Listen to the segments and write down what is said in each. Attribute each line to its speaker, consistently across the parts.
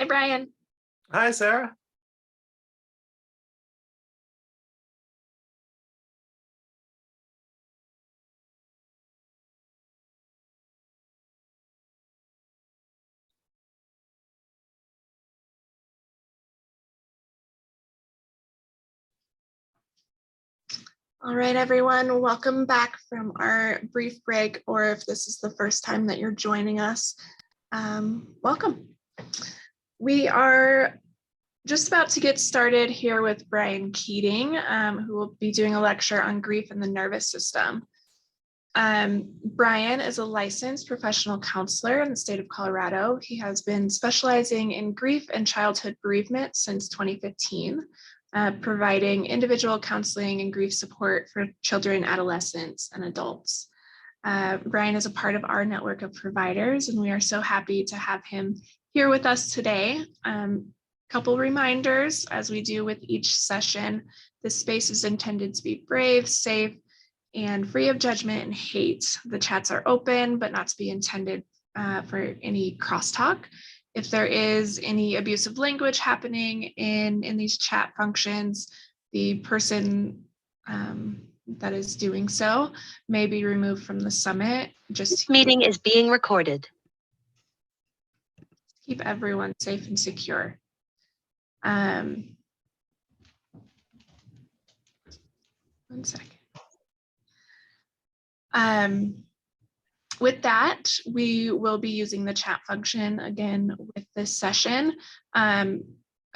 Speaker 1: Hi, Brian.
Speaker 2: Hi, Sarah.
Speaker 1: All right, everyone, welcome back from our brief break, or if this is the first time that you're joining us, welcome. We are just about to get started here with Brian Keating, who will be doing a lecture on grief and the nervous system. Brian is a licensed professional counselor in the state of Colorado. He has been specializing in grief and childhood bereavement since 2015. Providing individual counseling and grief support for children, adolescents, and adults. Brian is a part of our network of providers, and we are so happy to have him here with us today. Couple reminders, as we do with each session, this space is intended to be brave, safe, and free of judgment and hate. The chats are open, but not to be intended for any crosstalk. If there is any abusive language happening in these chat functions, the person that is doing so may be removed from the summit.
Speaker 3: This meeting is being recorded.
Speaker 1: Keep everyone safe and secure. One second. With that, we will be using the chat function again with this session. I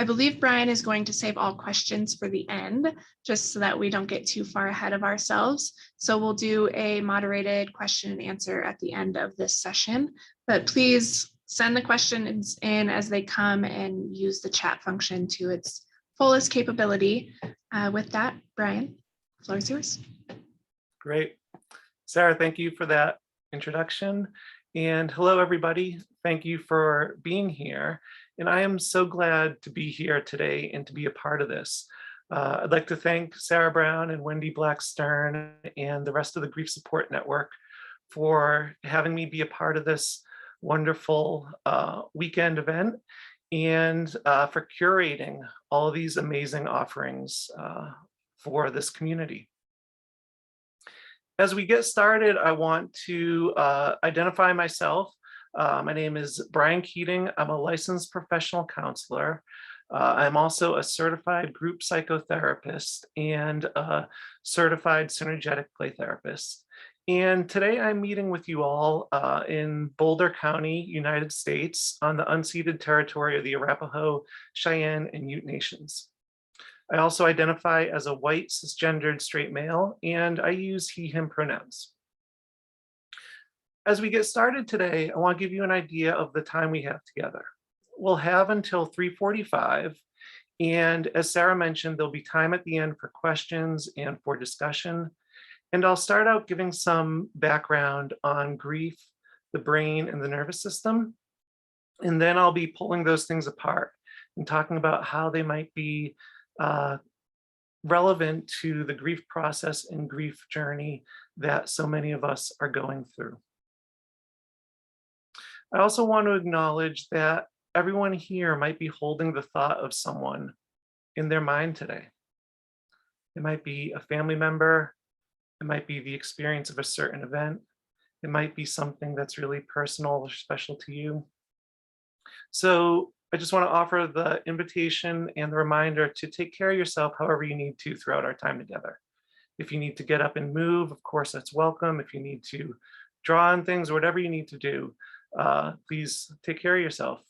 Speaker 1: believe Brian is going to save all questions for the end, just so that we don't get too far ahead of ourselves. So we'll do a moderated question and answer at the end of this session, but please send the questions in as they come and use the chat function to its fullest capability. With that, Brian, the floor is yours.
Speaker 2: Great. Sarah, thank you for that introduction. And hello, everybody. Thank you for being here. And I am so glad to be here today and to be a part of this. I'd like to thank Sarah Brown and Wendy Black-Stern and the rest of the Grief Support Network for having me be a part of this wonderful weekend event and for curating all of these amazing offerings for this community. As we get started, I want to identify myself. My name is Brian Keating. I'm a licensed professional counselor. I'm also a certified group psychotherapist and a certified synergetic play therapist. And today I'm meeting with you all in Boulder County, United States, on the unceded territory of the Arapaho, Cheyenne, and Ute Nations. I also identify as a white cisgendered straight male, and I use he, him pronouns. As we get started today, I want to give you an idea of the time we have together. We'll have until 3:45, and as Sarah mentioned, there'll be time at the end for questions and for discussion. And I'll start out giving some background on grief, the brain, and the nervous system. And then I'll be pulling those things apart and talking about how they might be relevant to the grief process and grief journey that so many of us are going through. I also want to acknowledge that everyone here might be holding the thought of someone in their mind today. It might be a family member, it might be the experience of a certain event, it might be something that's really personal or special to you. So I just want to offer the invitation and the reminder to take care of yourself however you need to throughout our time together. If you need to get up and move, of course, that's welcome. If you need to draw on things or whatever you need to do, please take care of yourself.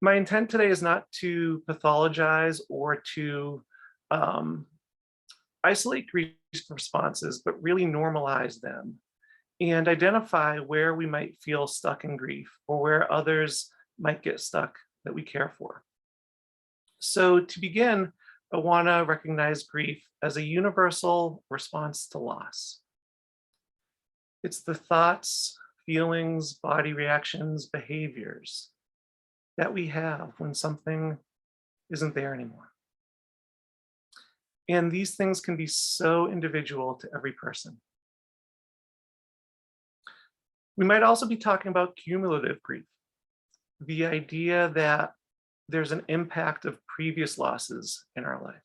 Speaker 2: My intent today is not to pathologize or to isolate grief responses, but really normalize them and identify where we might feel stuck in grief or where others might get stuck that we care for. So to begin, I want to recognize grief as a universal response to loss. It's the thoughts, feelings, body reactions, behaviors that we have when something isn't there anymore. And these things can be so individual to every person. We might also be talking about cumulative grief. the idea that there's an impact of previous losses in our life.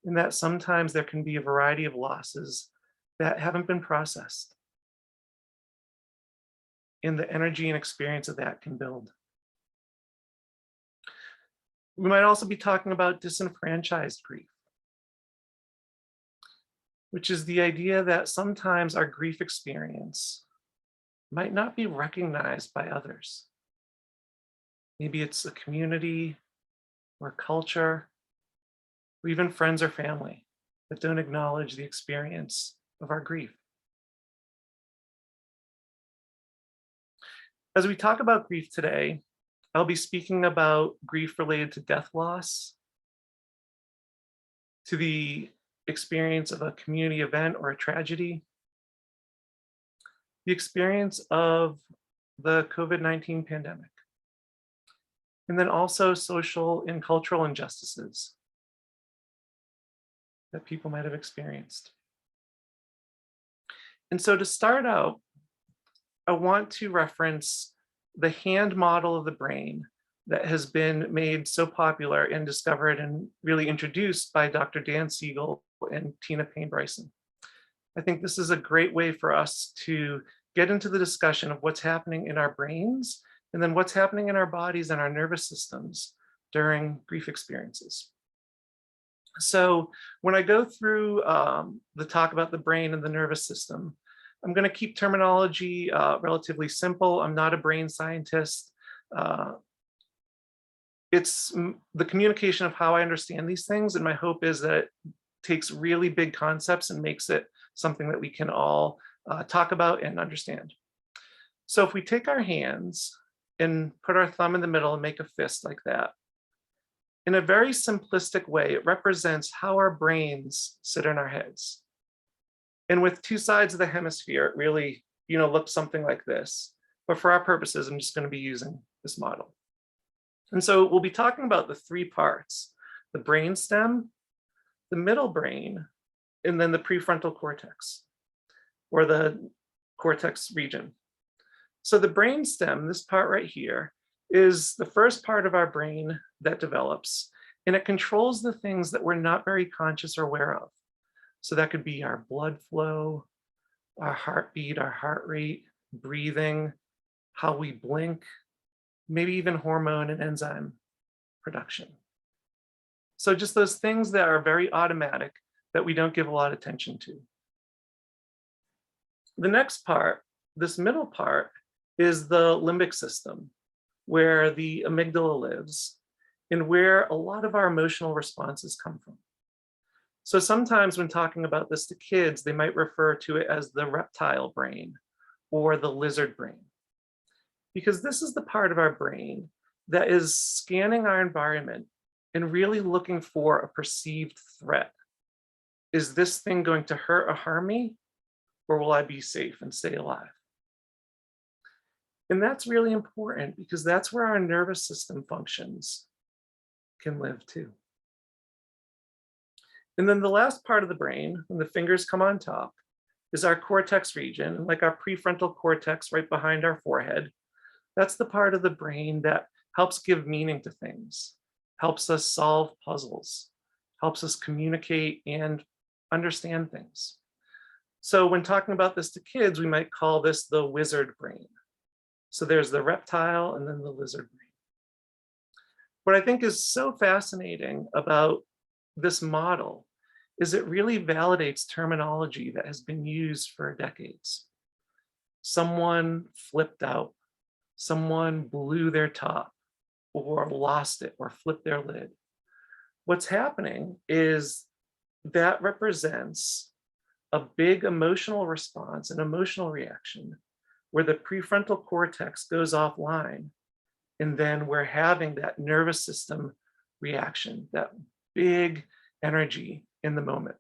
Speaker 2: And that sometimes there can be a variety of losses that haven't been processed. And the energy and experience of that can build. We might also be talking about disenfranchised grief, which is the idea that sometimes our grief experience might not be recognized by others. Maybe it's a community or culture, or even friends or family that don't acknowledge the experience of our grief. As we talk about grief today, I'll be speaking about grief related to death loss, to the experience of a community event or a tragedy, the experience of the COVID-19 pandemic, and then also social and cultural injustices that people might have experienced. And so to start out, I want to reference the hand model of the brain that has been made so popular and discovered and really introduced by Dr. Dan Siegel and Tina Payne Bryson. I think this is a great way for us to get into the discussion of what's happening in our brains and then what's happening in our bodies and our nervous systems during grief experiences. So when I go through the talk about the brain and the nervous system, I'm going to keep terminology relatively simple. I'm not a brain scientist. It's the communication of how I understand these things, and my hope is that it takes really big concepts and makes it something that we can all talk about and understand. So if we take our hands and put our thumb in the middle and make a fist like that, in a very simplistic way, it represents how our brains sit in our heads. And with two sides of the hemisphere, it really, looks something like this. But for our purposes, I'm just going to be using this model. And so we'll be talking about the three parts: the brainstem, the middle brain, and then the prefrontal cortex, or the cortex region. So the brainstem, this part right here, is the first part of our brain that develops, and it controls the things that we're not very conscious or aware of. So that could be our blood flow, our heartbeat, our heart rate, breathing, how we blink, maybe even hormone and enzyme production. So just those things that are very automatic that we don't give a lot of attention to. The next part, this middle part, is the limbic system, where the amygdala lives and where a lot of our emotional responses come from. So sometimes when talking about this to kids, they might refer to it as the reptile brain or the lizard brain, because this is the part of our brain that is scanning our environment and really looking for a perceived threat. Is this thing going to hurt or harm me, or will I be safe and stay alive? And that's really important because that's where our nervous system functions can live too. And then the last part of the brain, when the fingers come on top, is our cortex region, like our prefrontal cortex right behind our forehead. That's the part of the brain that helps give meaning to things, helps us solve puzzles, helps us communicate and understand things. So when talking about this to kids, we might call this the wizard brain. So there's the reptile and then the lizard brain. What I think is so fascinating about this model is it really validates terminology that has been used for decades. Someone flipped out, someone blew their top, or lost it, or flipped their lid. What's happening is that represents a big emotional response, an emotional reaction, where the prefrontal cortex goes offline, and then we're having that nervous system reaction, that big energy in the moment.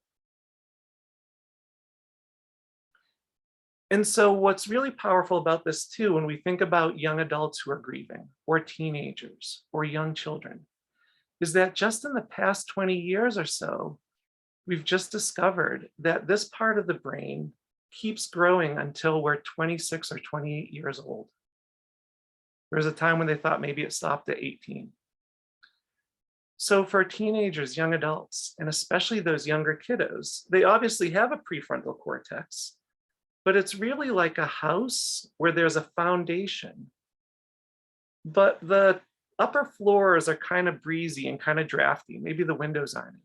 Speaker 2: And so what's really powerful about this too, when we think about young adults who are grieving, or teenagers, or young children, is that just in the past 20 years or so, we've just discovered that this part of the brain keeps growing until we're 26 or 28 years old. There was a time when they thought maybe it stopped at 18. So for teenagers, young adults, and especially those younger kiddos, they obviously have a prefrontal cortex, but it's really like a house where there's a foundation, but the upper floors are kind of breezy and kind of drafty. Maybe the windows aren't in.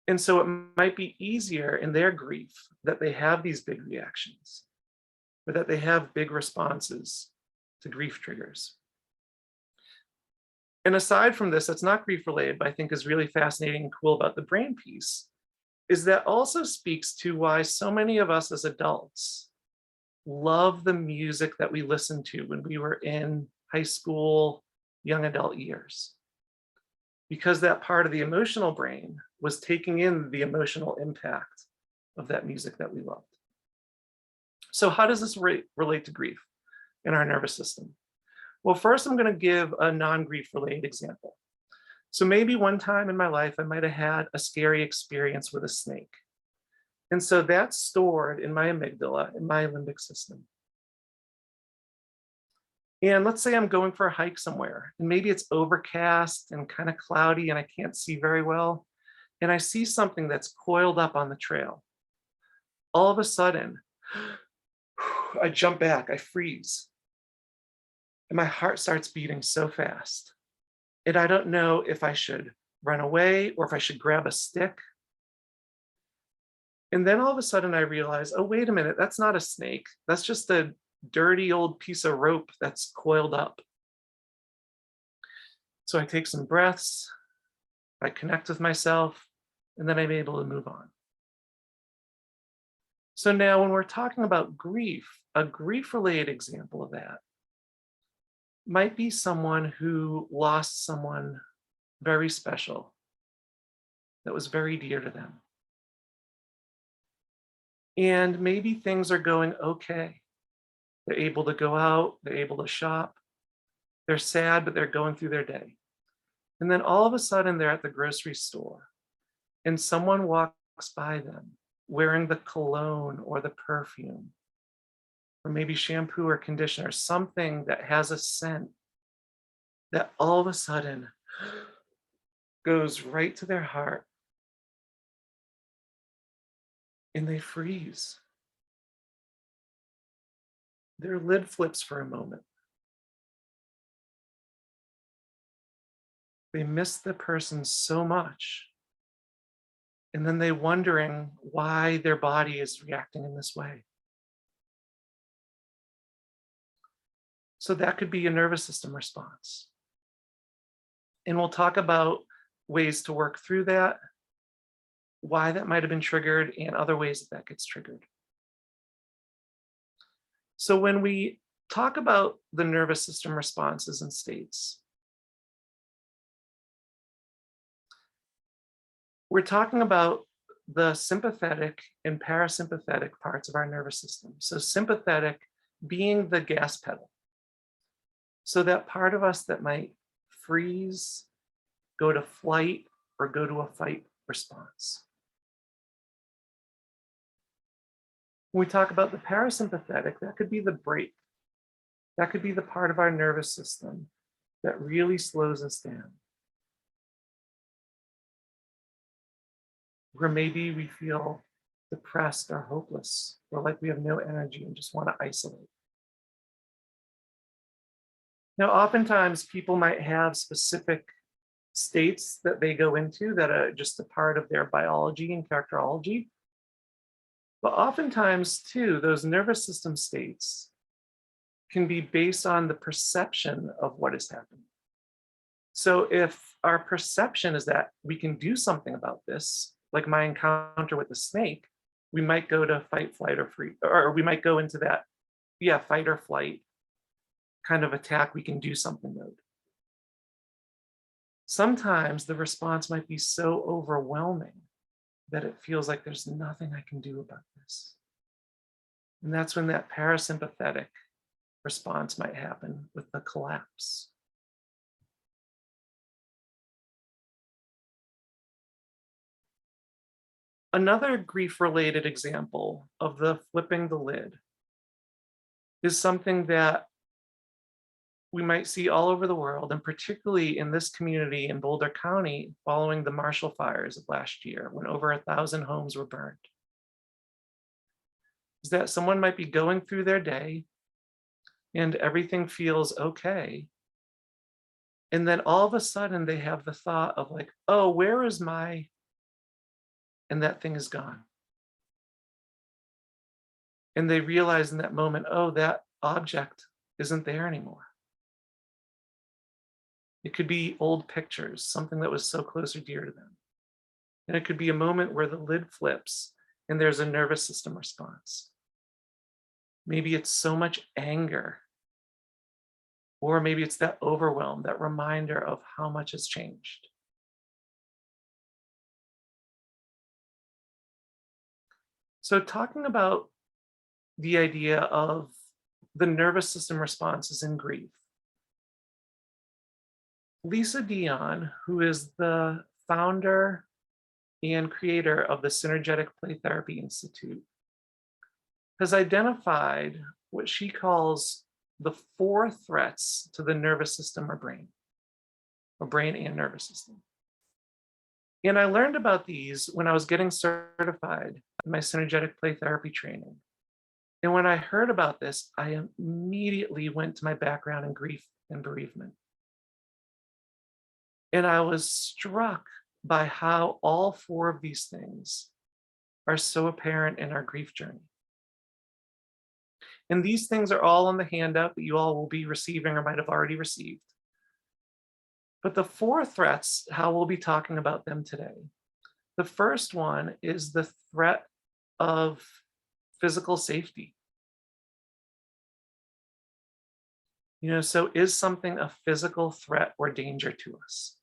Speaker 2: And so it might be easier in their grief that they have these big reactions, or that they have big responses to grief triggers. And aside from this, that's not grief related, but I think is really fascinating and cool about the brain piece, is that also speaks to why so many of us as adults love the music that we listened to when we were in high school, young adult years. Because that part of the emotional brain was taking in the emotional impact of that music that we loved. So how does this relate to grief in our nervous system? Well, first I'm going to give a non-grief related example. So maybe one time in my life, I might have had a scary experience with a snake. And so that's stored in my amygdala, in my limbic system. And let's say I'm going for a hike somewhere, and maybe it's overcast and kind of cloudy and I can't see very well. And I see something that's coiled up on the trail. All of a sudden, I jump back, I freeze. And my heart starts beating so fast. And I don't know if I should run away or if I should grab a stick. And then all of a sudden I realize, oh, wait a minute, that's not a snake. That's just a dirty old piece of rope that's coiled up. So I take some breaths, I connect with myself, and then I'm able to move on. So now when we're talking about grief, a grief-related example of that might be someone who lost someone very special that was very dear to them. And maybe things are going okay. They're able to go out, they're able to shop. They're sad, but they're going through their day. And then all of a sudden they're at the grocery store and someone walks by them wearing the cologne or the perfume, or maybe shampoo or conditioner, something that has a scent that all of a sudden goes right to their heart and they freeze. Their lid flips for a moment. They miss the person so much. And then they're wondering why their body is reacting in this way. So that could be a nervous system response. And we'll talk about ways to work through that, why that might have been triggered, and other ways that that gets triggered. So when we talk about the nervous system responses and states, we're talking about the sympathetic and parasympathetic parts of our nervous system. So sympathetic being the gas pedal. So that part of us that might freeze, go to flight, or go to a fight response. When we talk about the parasympathetic, that could be the brake. That could be the part of our nervous system that really slows us down. Where maybe we feel depressed or hopeless, or like we have no energy and just want to isolate. Now, oftentimes people might have specific states that they go into that are just a part of their biology and characterology. But oftentimes too, those nervous system states can be based on the perception of what is happening. So if our perception is that we can do something about this, like my encounter with the snake, we might go to fight, flight, or freeze, or we might go into that, fight or flight kind of attack, we can do something mode. Sometimes the response might be so overwhelming that it feels like there's nothing I can do about this. And that's when that parasympathetic response might happen with the collapse. Another grief-related example of the flipping the lid is something that we might see all over the world, and particularly in this community in Boulder County following the Marshall fires of last year when over 1,000 homes were burned, is that someone might be going through their day and everything feels okay. And then all of a sudden they have the thought of like, oh, where is my, and that thing is gone. And they realize in that moment, oh, that object isn't there anymore. It could be old pictures, something that was so close or dear to them. And it could be a moment where the lid flips and there's a nervous system response. Maybe it's so much anger, or maybe it's that overwhelm, that reminder of how much has changed. So talking about the idea of the nervous system responses in grief, Lisa Dion, who is the founder and creator of the Synergetic Play Therapy Institute, has identified what she calls the 4 threats to the nervous system or brain and nervous system. And I learned about these when I was getting certified in my synergetic play therapy training. And when I heard about this, I immediately went to my background in grief and bereavement. And I was struck by how all 4 of these things are so apparent in our grief journey. And these things are all on the handout that you all will be receiving or might have already received. But the 4 threats, how we'll be talking about them today. The first one is the threat of physical safety. So is something a physical threat or danger to us?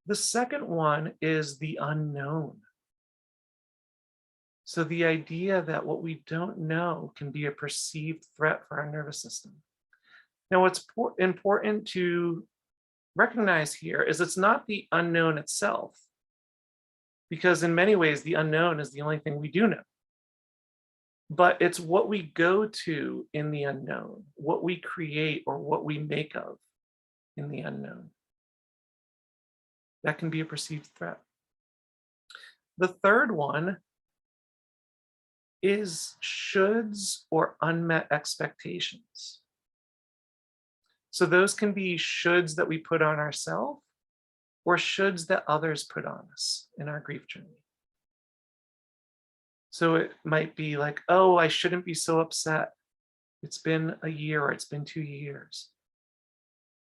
Speaker 2: The second one is the unknown. So the idea that what we don't know can be a perceived threat for our nervous system. Now, what's important to recognize here is it's not the unknown itself, because in many ways, the unknown is the only thing we do know. But it's what we go to in the unknown, what we create or what we make of in the unknown. That can be a perceived threat. The third one is shoulds or unmet expectations. So those can be shoulds that we put on ourselves or shoulds that others put on us in our grief journey. So it might be like, oh, I shouldn't be so upset. It's been a year or it's been 2 years.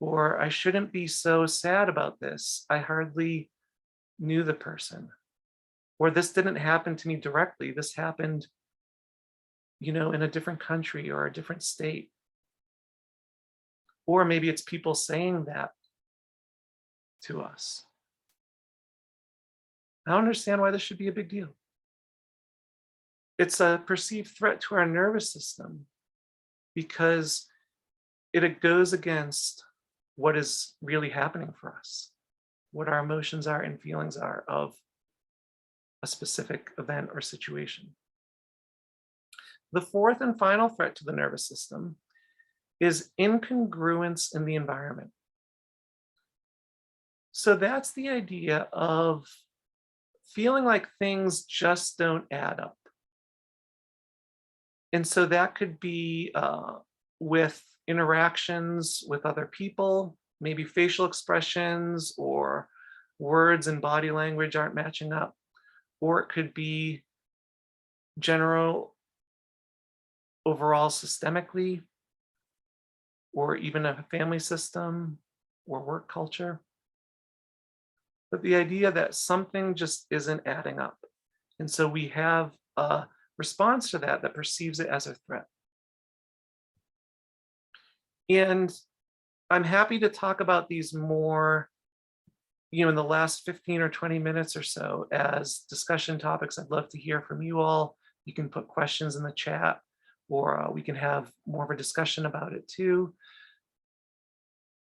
Speaker 2: Or I shouldn't be so sad about this. I hardly knew the person. Or this didn't happen to me directly. This happened, in a different country or a different state. Or maybe it's people saying that to us. I don't understand why this should be a big deal. It's a perceived threat to our nervous system because it goes against what is really happening for us, what our emotions are and feelings are of a specific event or situation. The fourth and final threat to the nervous system is incongruence in the environment. So that's the idea of feeling like things just don't add up. And so that could be with interactions with other people, maybe facial expressions or words and body language aren't matching up, or it could be general overall systemically, or even a family system or work culture. But the idea that something just isn't adding up. And so we have a response to that perceives it as a threat. And I'm happy to talk about these more, in the last 15 or 20 minutes or so as discussion topics. I'd love to hear from you all. You can put questions in the chat, or we can have more of a discussion about it too.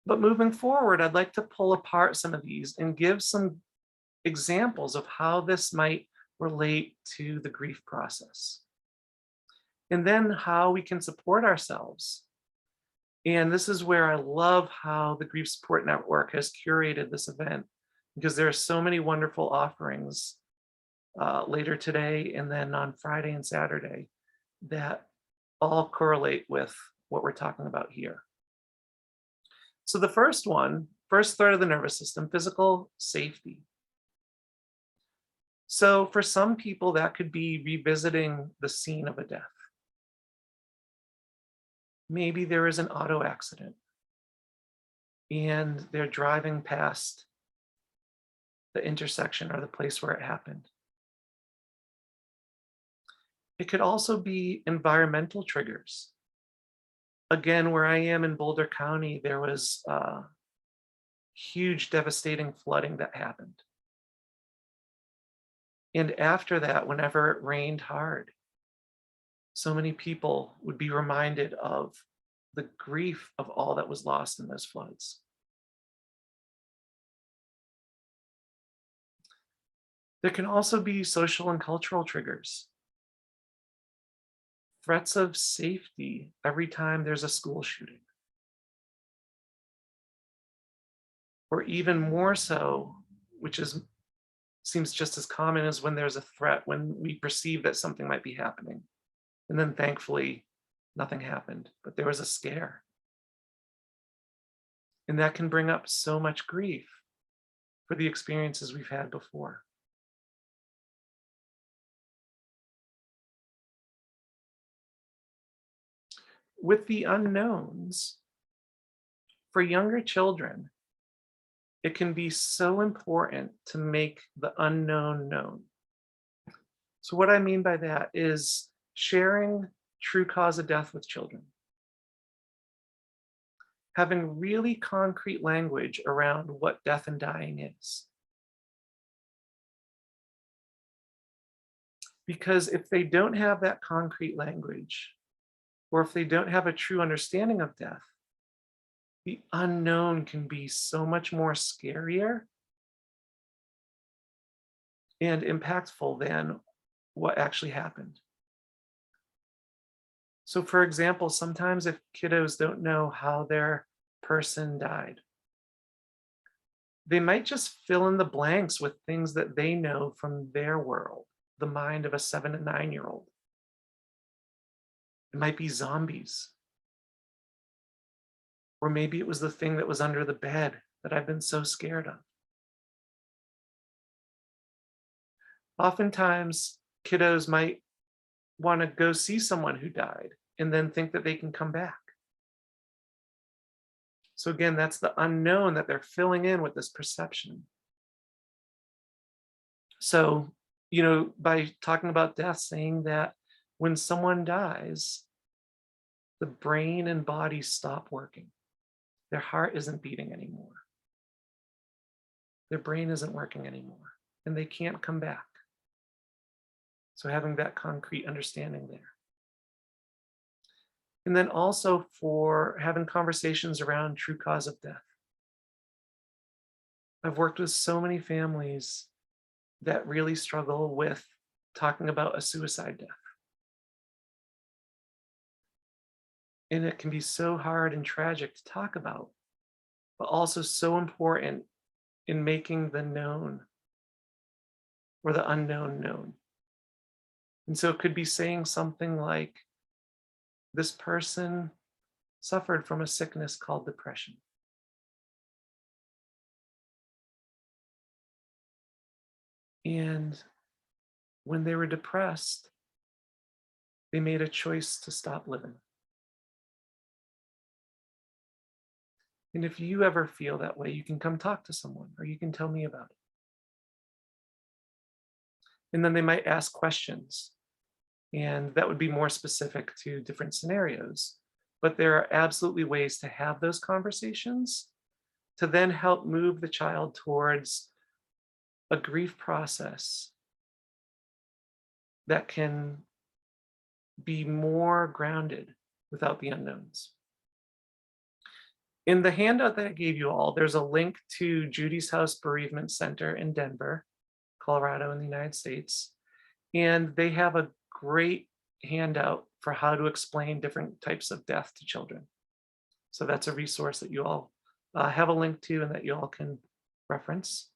Speaker 2: But moving forward, I'd like to pull apart some of these and give some examples of how this might relate to the grief process. and then how we can support ourselves. And this is where I love how the Grief Support Network has curated this event, because there are so many wonderful offerings later today and then on Friday and Saturday that all correlate with what we're talking about here. So the first thread of the nervous system, physical safety. So for some people, that could be revisiting the scene of a death. Maybe there is an auto accident and they're driving past the intersection or the place where it happened. It could also be environmental triggers. Again, where I am in Boulder County, there was huge devastating flooding that happened. And after that, whenever it rained hard, so many people would be reminded of the grief of all that was lost in those floods. There can also be social and cultural triggers. Threats of safety every time there's a school shooting. Or even more so, which seems just as common as when there's a threat, when we perceive that something might be happening. And then thankfully, nothing happened, but there was a scare. And that can bring up so much grief for the experiences we've had before. With the unknowns, for younger children, it can be so important to make the unknown known. So what I mean by that is sharing true cause of death with children. Having really concrete language around what death and dying is. Because if they don't have that concrete language, or if they don't have a true understanding of death, the unknown can be so much more scarier and impactful than what actually happened. So for example, sometimes if kiddos don't know how their person died, they might just fill in the blanks with things that they know from their world, the mind of a 7 to 9-year-old. It might be zombies. Or maybe it was the thing that was under the bed that I've been so scared of. Oftentimes, kiddos might want to go see someone who died and then think that they can come back. So again, that's the unknown that they're filling in with this perception. So, by talking about death, saying that when someone dies, the brain and body stop working. Their heart isn't beating anymore. Their brain isn't working anymore, and they can't come back. So having that concrete understanding there. And then also for having conversations around true cause of death. I've worked with so many families that really struggle with talking about a suicide death. And it can be so hard and tragic to talk about, but also so important in making the known or the unknown known. And so it could be saying something like, this person suffered from a sickness called depression. And when they were depressed, they made a choice to stop living. And if you ever feel that way, you can come talk to someone or you can tell me about it. And then they might ask questions. And that would be more specific to different scenarios. But there are absolutely ways to have those conversations to then help move the child towards a grief process that can be more grounded without the unknowns. In the handout that I gave you all, there's a link to Judy's House Bereavement Center in Denver, Colorado in the United States. And they have a great handout for how to explain different types of death to children. So that's a resource that you all have a link to and that you all can reference.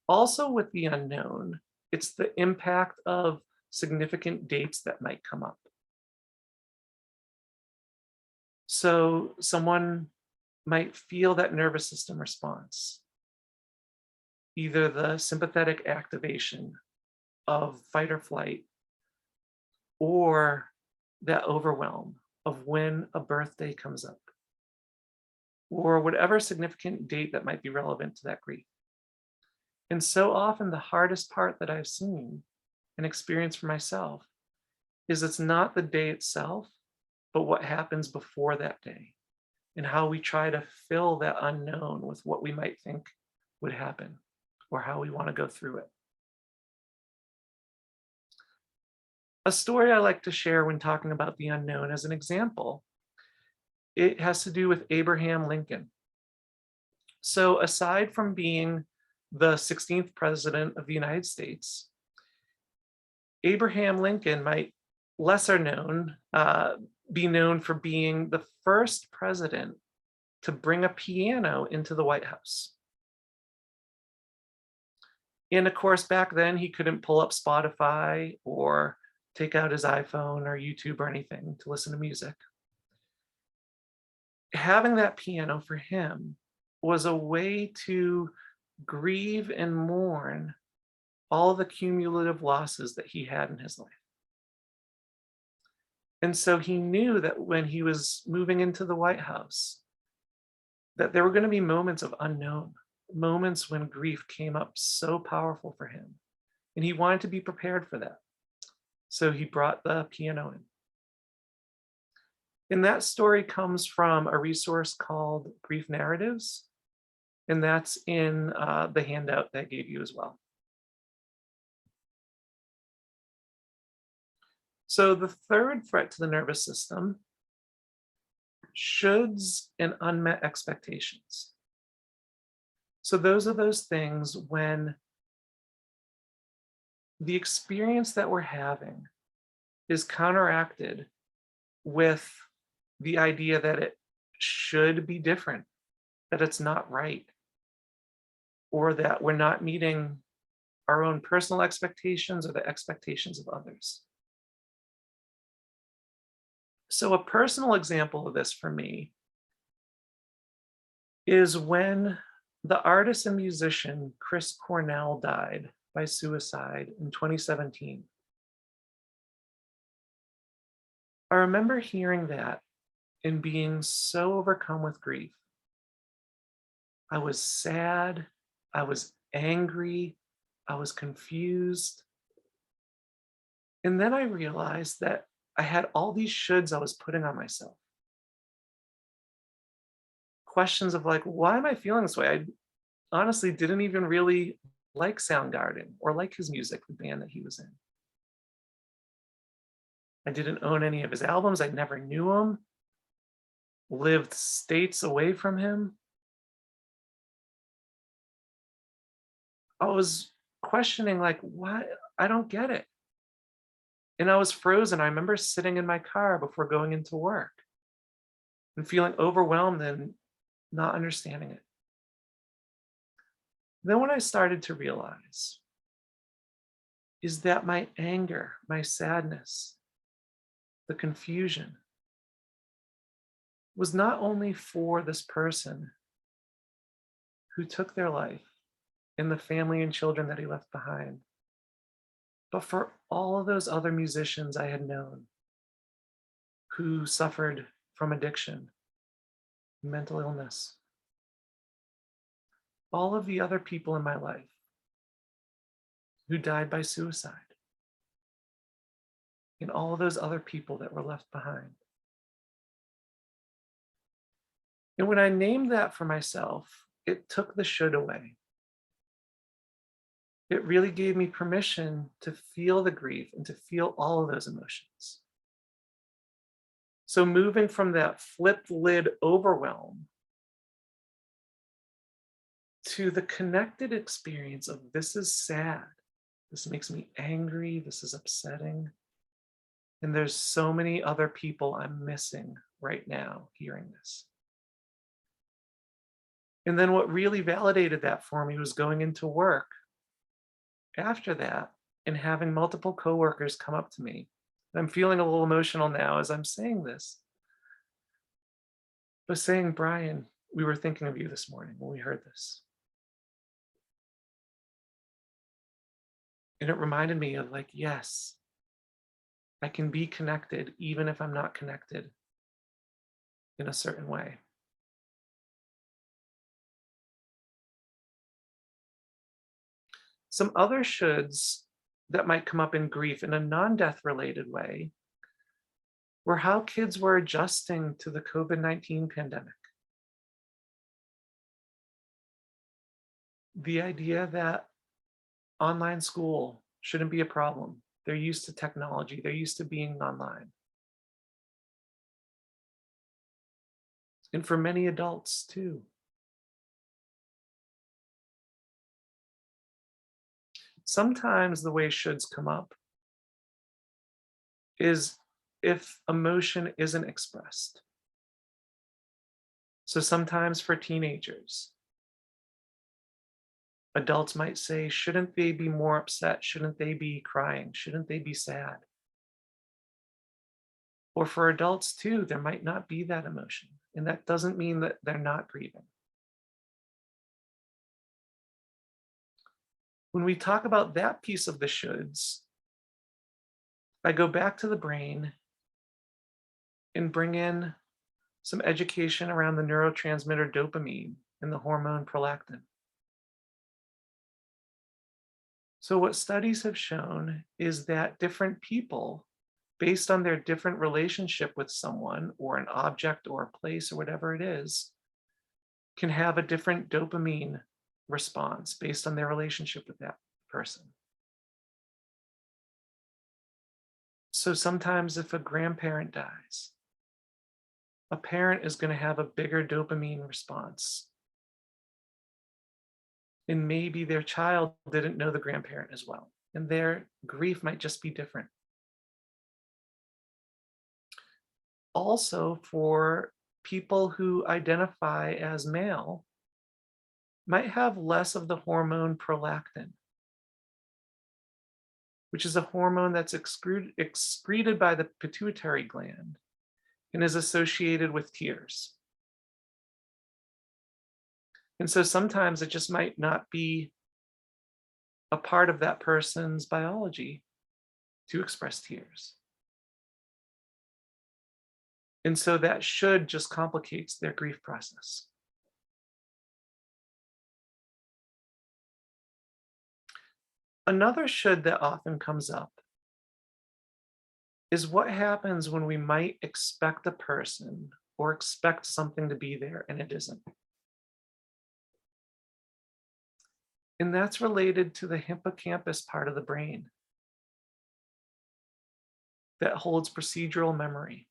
Speaker 2: Also with the unknown, it's the impact of significant dates that might come up. So someone might feel that nervous system response, either the sympathetic activation of fight or flight, or that overwhelm of when a birthday comes up, or whatever significant date that might be relevant to that grief. And so often the hardest part that I've seen and experienced for myself is it's not the day itself, but what happens before that day and how we try to fill that unknown with what we might think would happen or how we want to go through it. A story I like to share when talking about the unknown as an example, it has to do with Abraham Lincoln. So aside from being the 16th president of the United States, Abraham Lincoln might lesser known be known for being the first president to bring a piano into the White House. And of course, back then he couldn't pull up Spotify or take out his iPhone or YouTube or anything to listen to music. Having that piano for him was a way to grieve and mourn all the cumulative losses that he had in his life. And so he knew that when he was moving into the White House, that there were going to be moments of unknown, moments when grief came up so powerful for him. And he wanted to be prepared for that. So he brought the piano in. And that story comes from a resource called Grief Narratives. And that's in the handout that I gave you as well. So the third threat to the nervous system, shoulds and unmet expectations. So those are those things when the experience that we're having is counteracted with the idea that it should be different, that it's not right, or that we're not meeting our own personal expectations or the expectations of others. So a personal example of this for me is when the artist and musician Chris Cornell died by suicide in 2017. I remember hearing that and being so overcome with grief. I was sad, I was angry, I was confused. And then I realized that I had all these shoulds I was putting on myself. Questions of like, why am I feeling this way? I honestly didn't even really like Soundgarden or like his music, the band that he was in. I didn't own any of his albums. I never knew him. Lived states away from him. I was questioning like, why? I don't get it. And I was frozen. I remember sitting in my car before going into work and feeling overwhelmed and not understanding it. Then when I started to realize is that my anger, my sadness, the confusion was not only for this person who took their life and the family and children that he left behind, but for all of those other musicians I had known who suffered from addiction, mental illness, all of the other people in my life who died by suicide, and all of those other people that were left behind. And when I named that for myself, it took the should away. It really gave me permission to feel the grief and to feel all of those emotions. So moving from that flipped lid overwhelm to the connected experience of this is sad, this makes me angry, this is upsetting. And there's so many other people I'm missing right now hearing this. And then what really validated that for me was going into work after that and having multiple coworkers come up to me. I'm feeling a little emotional now as I'm saying this, but saying, Brian, we were thinking of you this morning when we heard this. And it reminded me of like, yes, I can be connected even if I'm not connected in a certain way. Some other shoulds that might come up in grief in a non-death related way were how kids were adjusting to the COVID-19 pandemic. The idea that online school shouldn't be a problem. They're used to technology. They're used to being online. And for many adults too. Sometimes the way shoulds come up is if emotion isn't expressed. So sometimes for teenagers, adults might say, shouldn't they be more upset? Shouldn't they be crying? Shouldn't they be sad? Or for adults too, there might not be that emotion. And that doesn't mean that they're not grieving. When we talk about that piece of the shoulds, I go back to the brain and bring in some education around the neurotransmitter dopamine and the hormone prolactin. So what studies have shown is that different people, based on their different relationship with someone or an object or a place or whatever it is, can have a different dopamine response based on their relationship with that person. So sometimes if a grandparent dies, a parent is going to have a bigger dopamine response. And maybe their child didn't know the grandparent as well, and their grief might just be different. Also, for people who identify as male, might have less of the hormone prolactin, which is a hormone that's excreted by the pituitary gland and is associated with tears. And so sometimes it just might not be a part of that person's biology to express tears. And so that should just complicates their grief process. Another should that often comes up is what happens when we might expect a person or expect something to be there and it isn't. And that's related to the hippocampus part of the brain that holds procedural memory.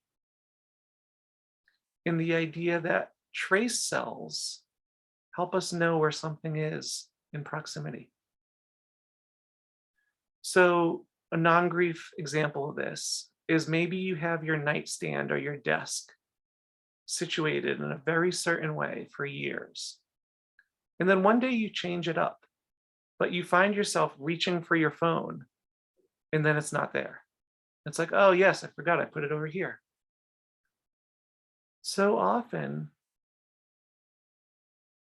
Speaker 2: And the idea that trace cells help us know where something is in proximity. So a non-grief example of this is maybe you have your nightstand or your desk situated in a very certain way for years. And then one day you change it up, but you find yourself reaching for your phone and then it's not there. It's like, oh yes, I forgot I put it over here. So often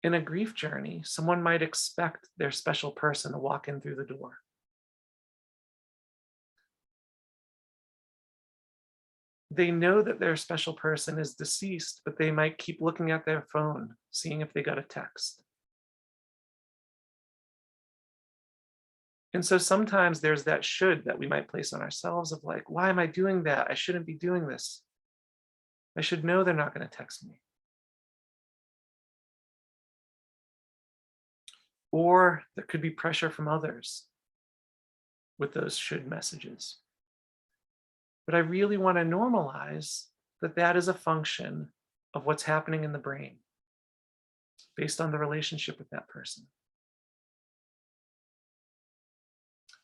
Speaker 2: in a grief journey, someone might expect their special person to walk in through the door. They know that their special person is deceased, but they might keep looking at their phone, seeing if they got a text. And so sometimes there's that should that we might place on ourselves of like, why am I doing that? I shouldn't be doing this. I should know they're not going to text me. Or there could be pressure from others with those should messages. But I really want to normalize that that is a function of what's happening in the brain based on the relationship with that person.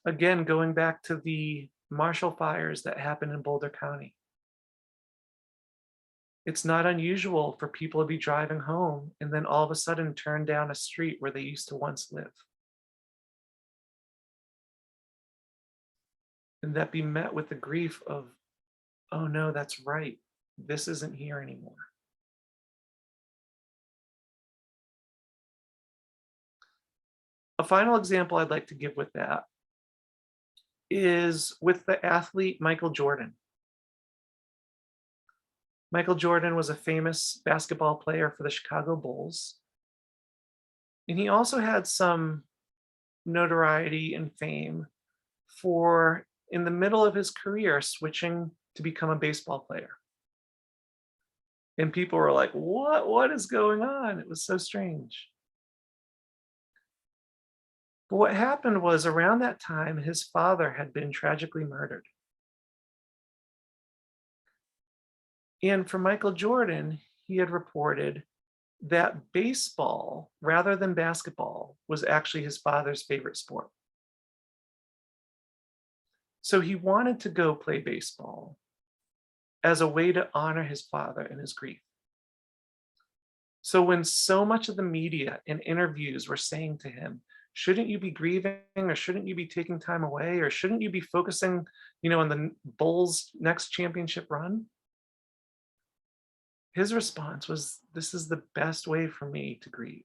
Speaker 2: Again, going back to the marshal fires that happen in Boulder County. It's not unusual for people to be driving home and then all of a sudden turn down a street where they used to once live. And that be met with the grief of, oh no, that's right. This isn't here anymore. A final example I'd like to give with that is with the athlete Michael Jordan. Michael Jordan was a famous basketball player for the Chicago Bulls. And he also had some notoriety and fame for, in the middle of his career, switching to become a baseball player. And people were like, what is going on? It was so strange. But what happened was around that time, his father had been tragically murdered. And for Michael Jordan, he had reported that baseball, rather than basketball, was actually his father's favorite sport. So he wanted to go play baseball as a way to honor his father in his grief. So when so much of the media and interviews were saying to him, shouldn't you be grieving, or shouldn't you be taking time away, or shouldn't you be focusing, on the Bulls' next championship run? His response was, this is the best way for me to grieve,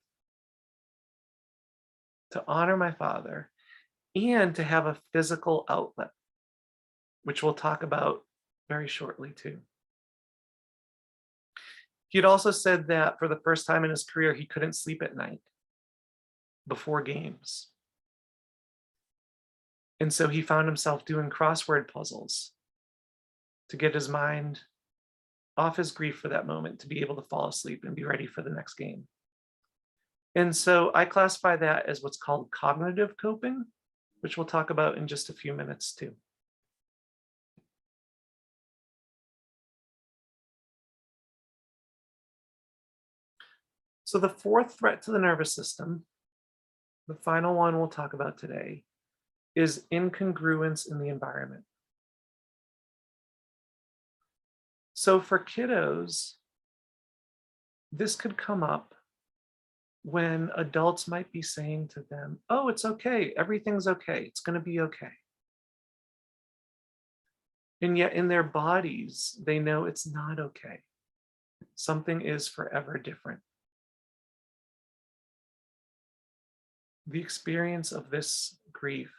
Speaker 2: to honor my father, and to have a physical outlet, which we'll talk about very shortly too. He had also said that for the first time in his career, he couldn't sleep at night before games. And so he found himself doing crossword puzzles to get his mind off his grief for that moment, to be able to fall asleep and be ready for the next game. And so I classify that as what's called cognitive coping, which we'll talk about in just a few minutes too. So the fourth threat to the nervous system, the final one we'll talk about today, is incongruence in the environment. So for kiddos, this could come up when adults might be saying to them, oh, it's okay, everything's okay, it's going to be okay. And yet in their bodies, they know it's not okay. Something is forever different. The experience of this grief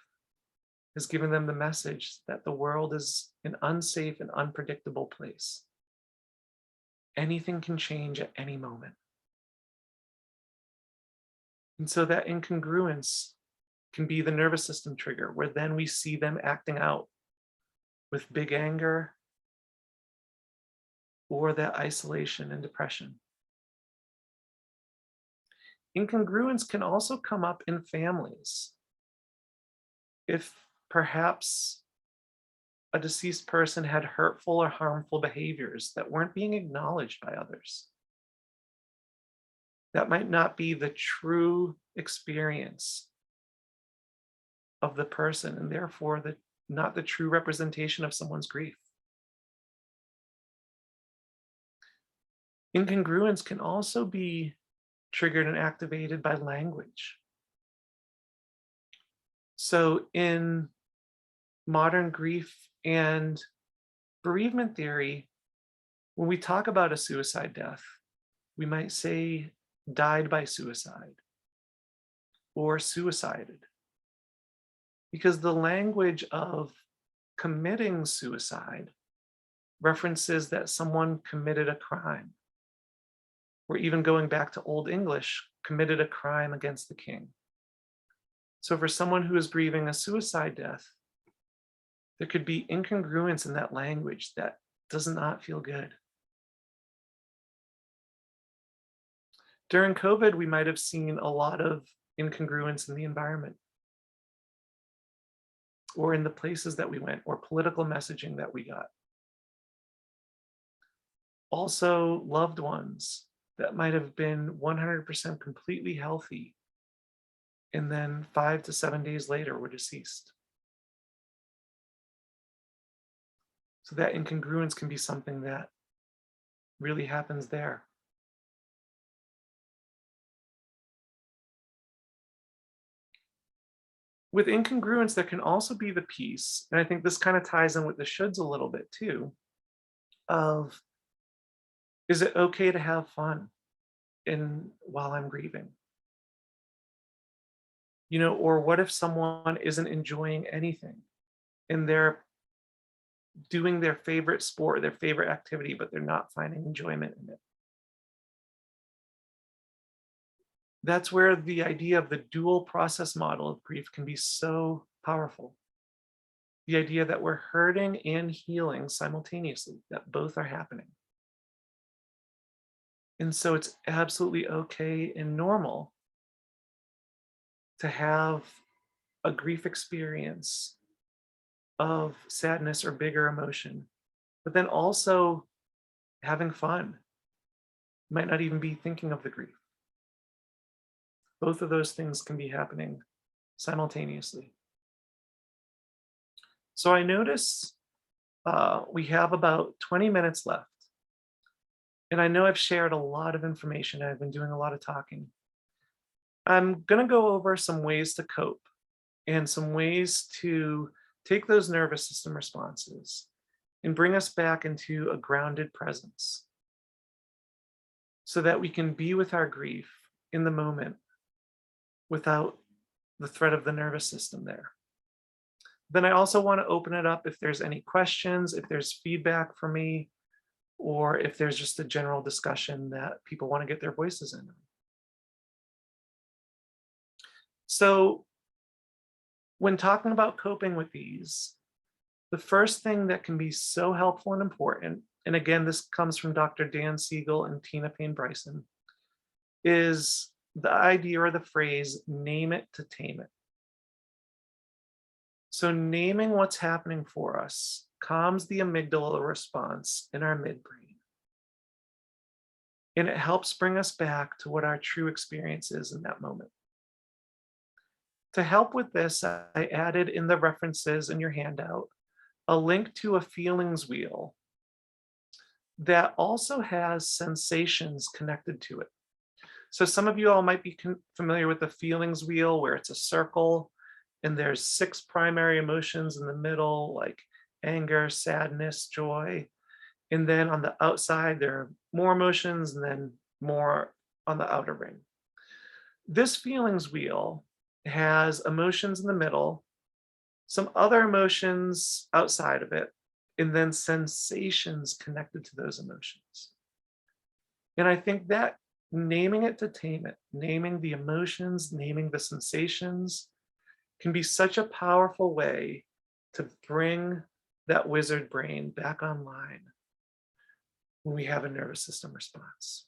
Speaker 2: has given them the message that the world is an unsafe and unpredictable place. Anything can change at any moment. And so that incongruence can be the nervous system trigger, where then we see them acting out with big anger or that isolation and depression. Incongruence can also come up in families. If perhaps a deceased person had hurtful or harmful behaviors that weren't being acknowledged by others. That might not be the true experience of the person, and therefore not the true representation of someone's grief. Incongruence can also be triggered and activated by language. So in modern grief and bereavement theory, when we talk about a suicide death, we might say died by suicide or suicided, because the language of committing suicide references that someone committed a crime, or even going back to Old English, committed a crime against the king. So for someone who is grieving a suicide death, there could be incongruence in that language that does not feel good. During COVID, we might have seen a lot of incongruence in the environment, or in the places that we went, or political messaging that we got. Also, loved ones that might have been 100% completely healthy, and then 5 to 7 days later were deceased. So that incongruence can be something that really happens there. With incongruence, there can also be the piece, and I think this kind of ties in with the shoulds a little bit too, of is it okay to have fun while I'm grieving? Or what if someone isn't enjoying anything and they're doing their favorite sport, their favorite activity, but they're not finding enjoyment in it? That's where the idea of the dual process model of grief can be so powerful. The idea that we're hurting and healing simultaneously, that both are happening. And so it's absolutely okay and normal to have a grief experience of sadness or bigger emotion, but then also having fun. You might not even be thinking of the grief. Both of those things can be happening simultaneously. So I notice we have about 20 minutes left. And I know I've shared a lot of information. I've been doing a lot of talking. I'm going to go over some ways to cope and some ways to take those nervous system responses and bring us back into a grounded presence so that we can be with our grief in the moment without the threat of the nervous system there. Then I also want to open it up if there's any questions, if there's feedback for me, or if there's just a general discussion that people want to get their voices in. So when talking about coping with these, the first thing that can be so helpful and important, and again, this comes from Dr. Dan Siegel and Tina Payne Bryson, is the idea or the phrase, name it to tame it. So naming what's happening for us calms the amygdala response in our midbrain. And it helps bring us back to what our true experience is in that moment. To help with this, I added in the references in your handout a link to a feelings wheel that also has sensations connected to it. So some of you all might be familiar with the feelings wheel where it's a circle and there's 6 primary emotions in the middle, like anger, sadness, joy. And then on the outside, there are more emotions and then more on the outer ring. This feelings wheel has emotions in the middle, some other emotions outside of it, and then sensations connected to those emotions. And I think that naming it to tame it, naming the emotions, naming the sensations, can be such a powerful way to bring that wizard brain back online when we have a nervous system response.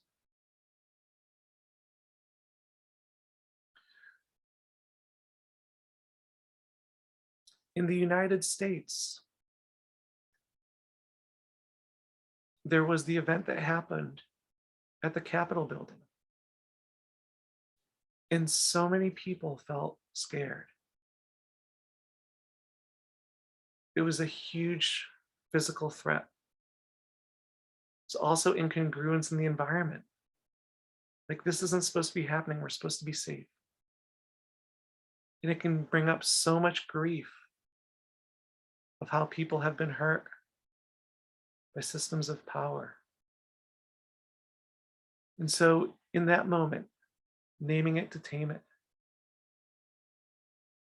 Speaker 2: In the United States, there was the event that happened at the Capitol building. And so many people felt scared. It was a huge physical threat. It's also incongruence in the environment. Like, this isn't supposed to be happening. We're supposed to be safe. And it can bring up so much grief of how people have been hurt by systems of power. And so in that moment, naming it to tame it,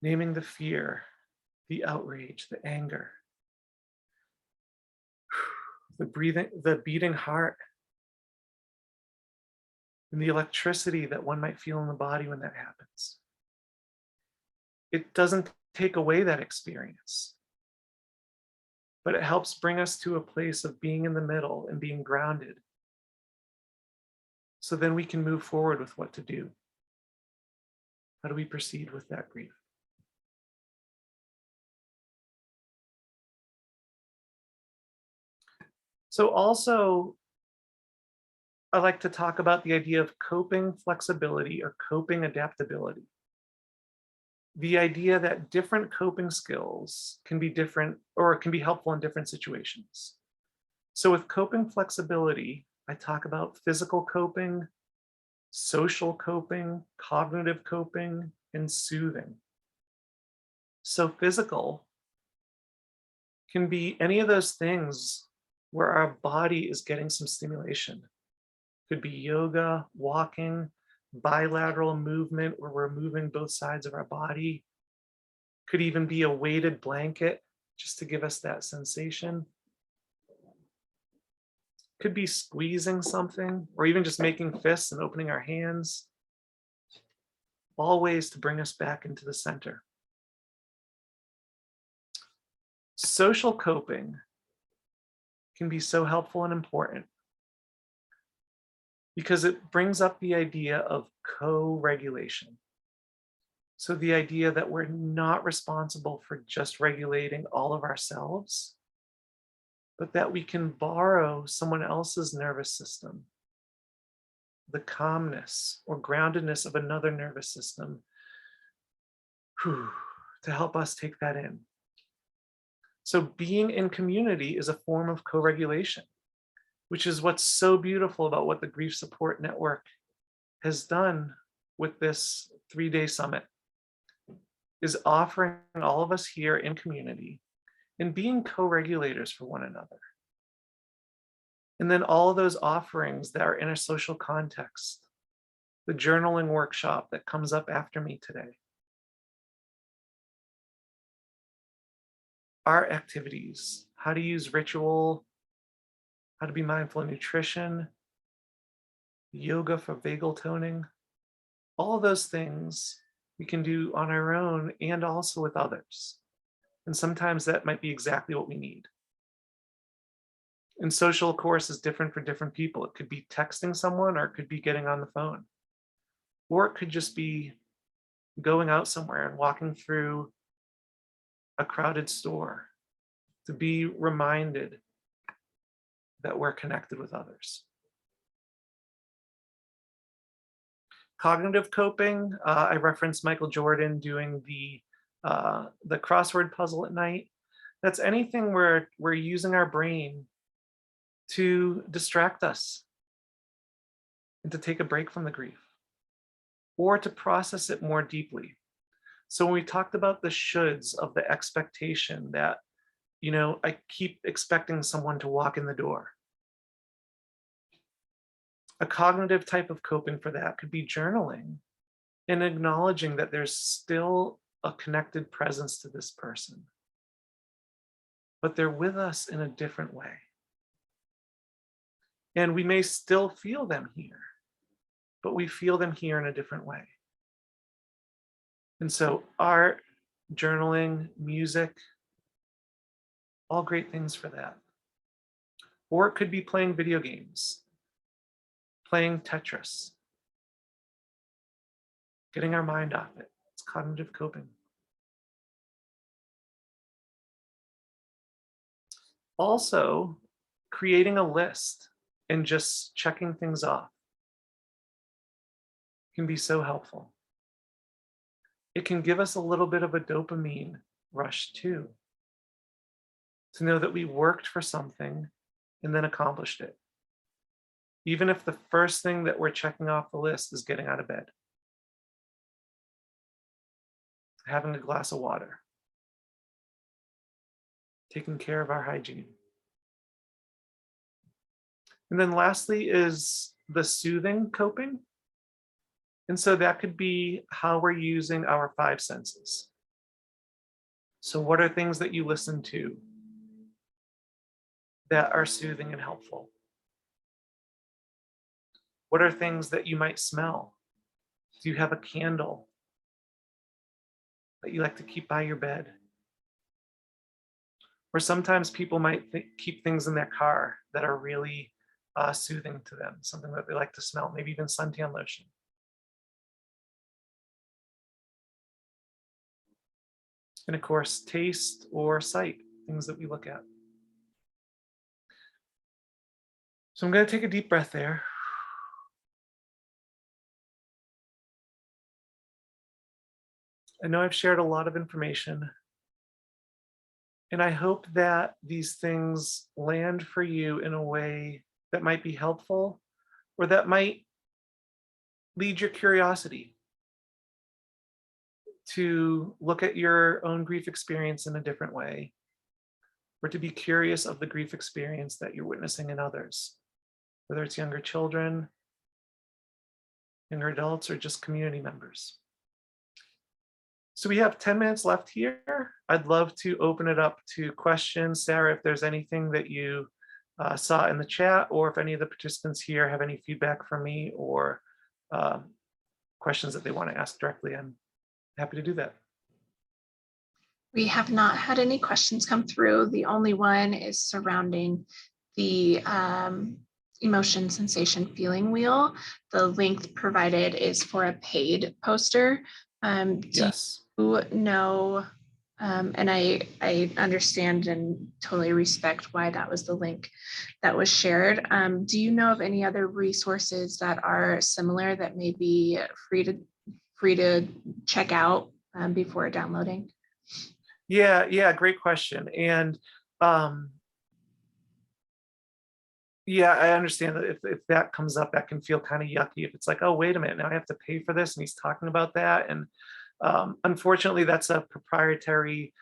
Speaker 2: naming the fear, the outrage, the anger, the beating heart, and the electricity that one might feel in the body when that happens. It doesn't take away that experience, but it helps bring us to a place of being in the middle and being grounded. So then we can move forward with what to do. How do we proceed with that grief? So also, I like to talk about the idea of coping flexibility or coping adaptability. the idea that different coping skills can be different or can be helpful in different situations. So with coping flexibility, I talk about physical coping, social coping, cognitive coping, and soothing. So physical can be any of those things where our body is getting some stimulation. Could be yoga, walking, bilateral movement where we're moving both sides of our body. Could even be a weighted blanket just to give us that sensation. Could be squeezing something or even just making fists and opening our hands. All ways to bring us back into the center. Social coping can be so helpful and important because it brings up the idea of co-regulation. So the idea that we're not responsible for just regulating all of ourselves, but that we can borrow someone else's nervous system, the calmness or groundedness of another nervous system, to help us take that in. So being in community is a form of co-regulation, which is what's so beautiful about what the Grief Support Network has done with this 3-day summit, is offering all of us here in community and being co-regulators for one another. And then all of those offerings that are in a social context, the journaling workshop that comes up after me today, art activities, how to use ritual, how to be mindful of nutrition, yoga for vagal toning, all of those things we can do on our own and also with others. And sometimes that might be exactly what we need. And social, of course, is different for different people. It could be texting someone, or it could be getting on the phone. Or it could just be going out somewhere and walking through a crowded store to be reminded that we're connected with others. Cognitive coping, I referenced Michael Jordan doing the crossword puzzle at night. That's anything where we're using our brain to distract us and to take a break from the grief or to process it more deeply. So when we talked about the shoulds of the expectation that, I keep expecting someone to walk in the door. A cognitive type of coping for that could be journaling and acknowledging that there's still a connected presence to this person, but they're with us in a different way. And we may still feel them here, but we feel them here in a different way. And so art, journaling, music, all great things for that. Or it could be playing video games, playing Tetris, getting our mind off it. It's cognitive coping. Also, creating a list and just checking things off can be so helpful. It can give us a little bit of a dopamine rush too, to know that we worked for something and then accomplished it. Even if the first thing that we're checking off the list is getting out of bed, having a glass of water, taking care of our hygiene. And then lastly is the soothing coping. And so that could be how we're using our 5 senses. So what are things that you listen to that are soothing and helpful? What are things that you might smell? Do you have a candle that you like to keep by your bed? Or sometimes people might keep things in their car that are really soothing to them, something that they like to smell, maybe even suntan lotion. And of course, taste or sight, things that we look at. So I'm going to take a deep breath there. I know I've shared a lot of information, and I hope that these things land for you in a way that might be helpful or that might lead your curiosity to look at your own grief experience in a different way, or to be curious of the grief experience that you're witnessing in others, whether it's younger children, younger adults, or just community members. So we have 10 minutes left here. I'd love to open it up to questions. Sarah, if there's anything that you saw in the chat, or if any of the participants here have any feedback from me or questions that they want to ask directly, I'm happy to do that.
Speaker 1: We have not had any questions come through. The only one is surrounding the emotion, sensation, feeling wheel. The link provided is for a paid poster.
Speaker 2: Yes.
Speaker 1: Do you know, and I understand and totally respect why that was the link that was shared. Do you know of any other resources that are similar that may be free to check out before downloading?
Speaker 2: Yeah, great question. And yeah, I understand that if that comes up, that can feel kind of yucky. If it's like, oh, wait a minute, now I have to pay for this, and he's talking about that. And unfortunately, that's a proprietary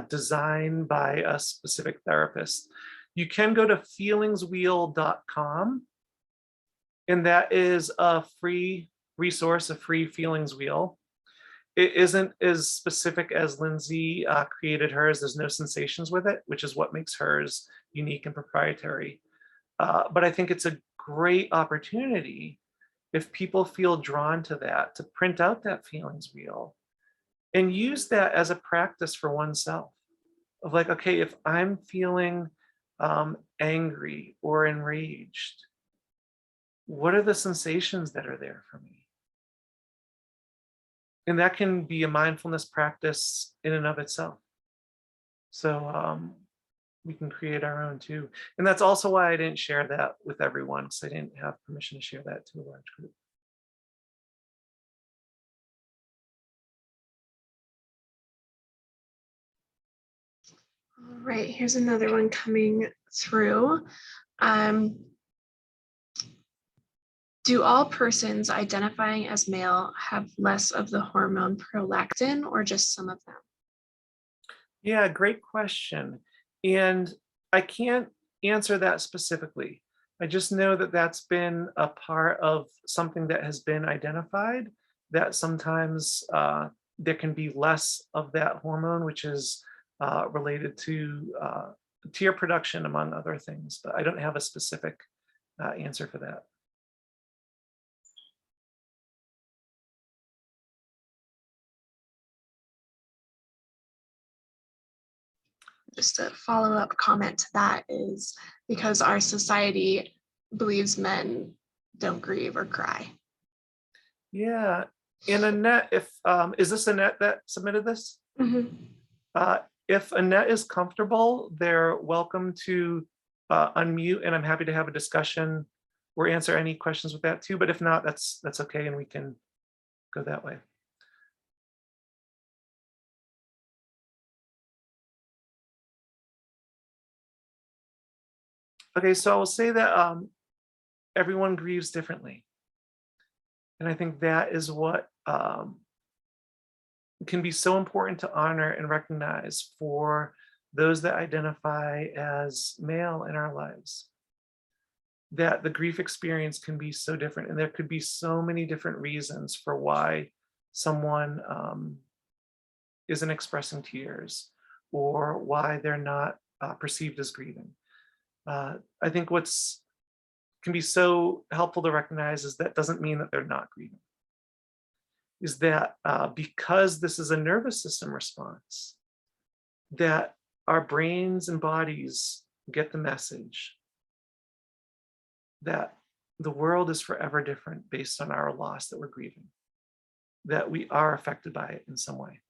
Speaker 2: design by a specific therapist. You can go to feelingswheel.com, and that is a free resource, a free feelings wheel. It isn't as specific as Lindsay created hers. There's no sensations with it, which is what makes hers unique and proprietary. But I think it's a great opportunity, if people feel drawn to that, to print out that feelings wheel and use that as a practice for oneself of like, okay, if I'm feeling angry or enraged, what are the sensations that are there for me? And that can be a mindfulness practice in and of itself. So we can create our own too. And that's also why I didn't share that with everyone, because I didn't have permission to share that to a large group.
Speaker 1: All right, here's another one coming through. Do all persons identifying as male have less of the hormone prolactin, or just some of them?
Speaker 2: Yeah, great question. And I can't answer that specifically. I just know that that's been a part of something that has been identified, that sometimes there can be less of that hormone, which is related to tear production, among other things. But I don't have a specific answer for that.
Speaker 1: Just a follow-up comment to that is because our society believes men don't grieve or cry.
Speaker 2: Yeah. And Annette, if is this Annette that submitted this?
Speaker 1: Mm-hmm.
Speaker 2: If Annette is comfortable, they're welcome to unmute, and I'm happy to have a discussion or answer any questions with that too. But if not, that's okay, and we can go that way. Okay, so I will say that everyone grieves differently. And I think that is what can be so important to honor and recognize for those that identify as male in our lives. That the grief experience can be so different, and there could be so many different reasons for why someone isn't expressing tears, or why they're not perceived as grieving. I think what's can be so helpful to recognize is that doesn't mean that they're not grieving. Is that because this is a nervous system response, that our brains and bodies get the message that the world is forever different based on our loss that we're grieving, that we are affected by it in some way.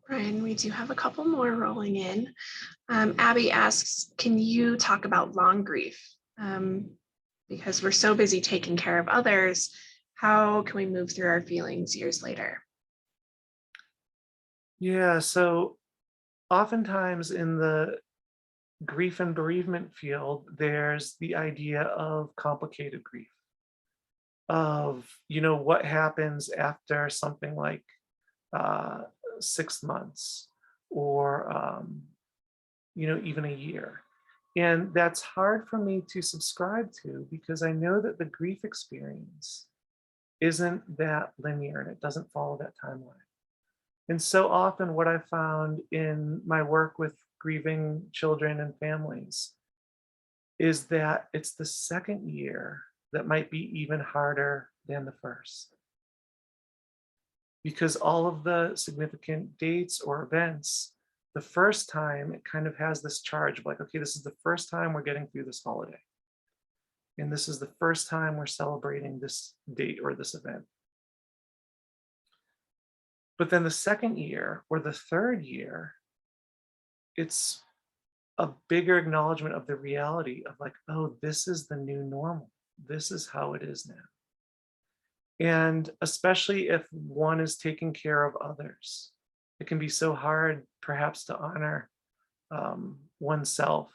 Speaker 1: Brian, we do have a couple more rolling in. Abby asks, can you talk about long grief? Because we're so busy taking care of others, how can we move through our feelings years later?
Speaker 2: Yeah, so oftentimes in the grief and bereavement field, there's the idea of complicated grief, of, what happens after something like 6 months or, even a year. And that's hard for me to subscribe to because I know that the grief experience isn't that linear and it doesn't follow that timeline. And so often, what I found in my work with grieving children and families is that it's the second year that might be even harder than the first. Because all of the significant dates or events, the first time it kind of has this charge of like, okay, this is the first time we're getting through this holiday. And this is the first time we're celebrating this date or this event. But then the second year or the third year, it's a bigger acknowledgement of the reality of like, oh, this is the new normal. This is how it is now. And especially if one is taking care of others, it can be so hard perhaps to honor oneself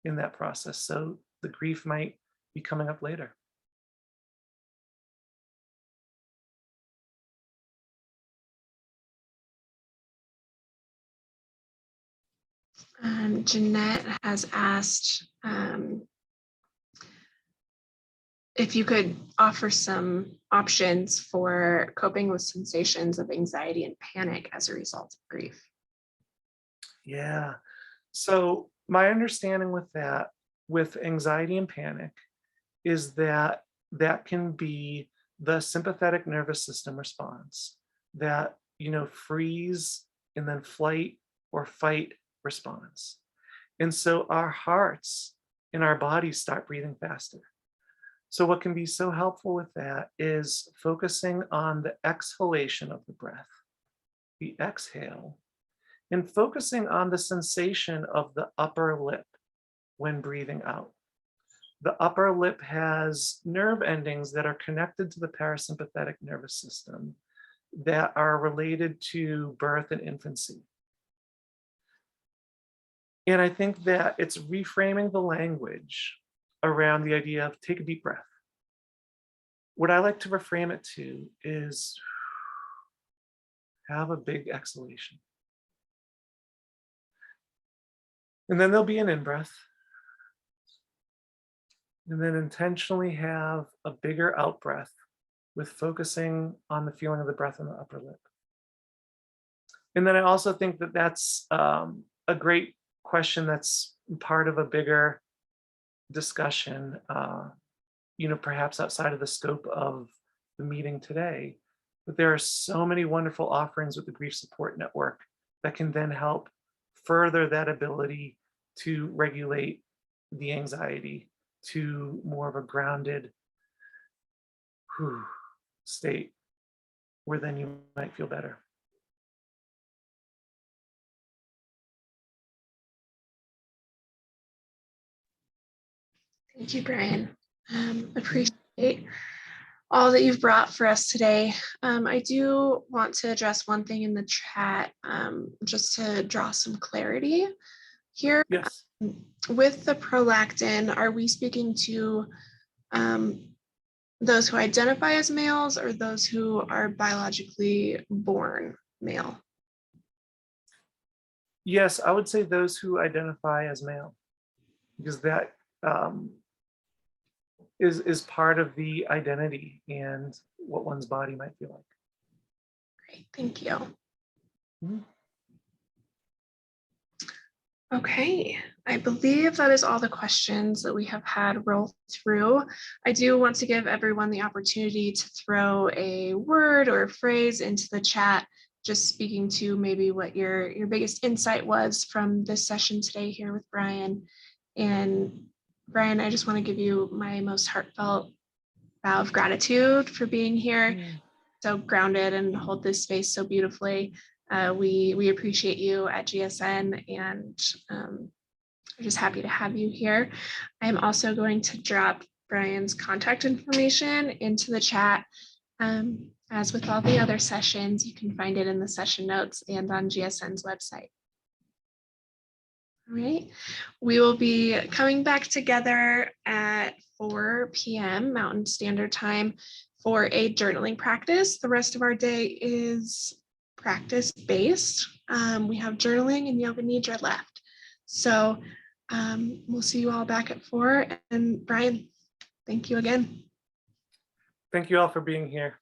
Speaker 2: in that process. So the grief might be coming up later.
Speaker 1: Jeanette has asked if you could offer some options for coping with sensations of anxiety and panic as a result of grief.
Speaker 2: Yeah. So my understanding with that, with anxiety and panic, is that that can be the sympathetic nervous system response that, freeze and then flight or fight response. And so our hearts and our bodies start breathing faster. So what can be so helpful with that is focusing on the exhalation of the breath, the exhale, and focusing on the sensation of the upper lip when breathing out. The upper lip has nerve endings that are connected to the parasympathetic nervous system that are related to birth and infancy. And I think that it's reframing the language around the idea of take a deep breath. What I like to reframe it to is have a big exhalation. And then there'll be an in-breath. And then intentionally have a bigger out-breath with focusing on the feeling of the breath in the upper lip. And then I also think that that's a great question that's part of a bigger discussion, perhaps outside of the scope of the meeting today. But there are so many wonderful offerings with the Grief Support Network that can then help further that ability to regulate the anxiety to more of a grounded state where then you might feel better.
Speaker 1: Thank you, Brian. Appreciate all that you've brought for us today. I do want to address one thing in the chat, just to draw some clarity here.
Speaker 2: Yes.
Speaker 1: With the prolactin, are we speaking to those who identify as males or those who are biologically born male?
Speaker 2: Yes, I would say those who identify as male, because that is part of the identity and what one's body might feel like.
Speaker 1: Great, thank you.
Speaker 2: Mm-hmm.
Speaker 1: Okay, I believe that is all the questions that we have had roll through. I do want to give everyone the opportunity to throw a word or a phrase into the chat, just speaking to maybe what your biggest insight was from this session today here with Brian. And Brian, I just want to give you my most heartfelt bow of gratitude for being here, so grounded and hold this space so beautifully. We appreciate you at GSN, and we're just happy to have you here. I'm also going to drop Brian's contact information into the chat. As with all the other sessions, you can find it in the session notes and on GSN's website. All right, we will be coming back together at 4 p.m. Mountain Standard Time for a journaling practice. The rest of our day is practice based. We have journaling and yoga nidra left. So we'll see you all back at 4. And Brian, thank you again.
Speaker 2: Thank you all for being here.